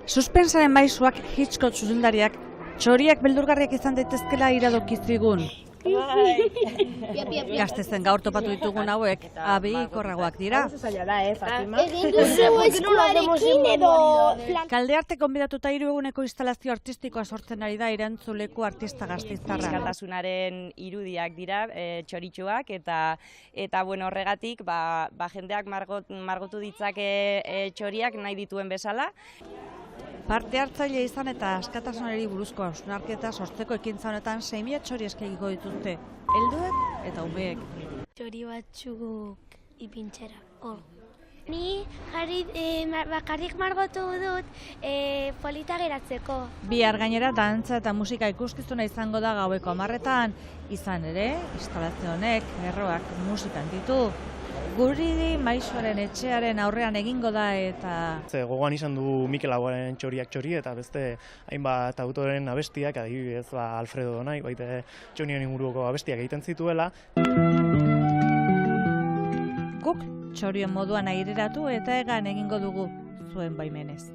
Suspensaren maisuak Hitchcock zuzendariak txoriak beldurgarriak izan daitezkela iradokizigun. Gaztezen gaur topatu ditugun hauek abegikorragoak dira. Egin duzu eskularekin edo... Kaldearte konbidatuta 3 eguneko instalazio artistikoa sortzen ari da Erantzuleko artista gasteiztarra. Euskaltasunaren irudiak dira txoritxoak eta bueno, horregatik jendeak margotu ditzake txoriak nahi dituen bezala. Parte hartzaile izan eta askatasunari buruzko hausnarketa sortzeko ekintza honetan 6.000 txori eskegiko dituzte, helduek eta umeek. Txori batzuk ipintzera, hor. Ni bakarrik margotu dut polita geratzeko. Bihar gainera dantza eta musika ikuskizuna izango da gaueko 10:00, izan ere, instalazio honek erroak musikan ditu. Guridi maisuaren etxearen aurrean egingo da eta... Gogoan izan du Mikel Laboaren Txoriak txori eta beste hainbat autoren abestiak, adibidez Alfredo Donai, baita txonien inguruko abestiak egiten zituela. Guk txorien moduan aireratu eta egan egingo dugu zuen baimenez.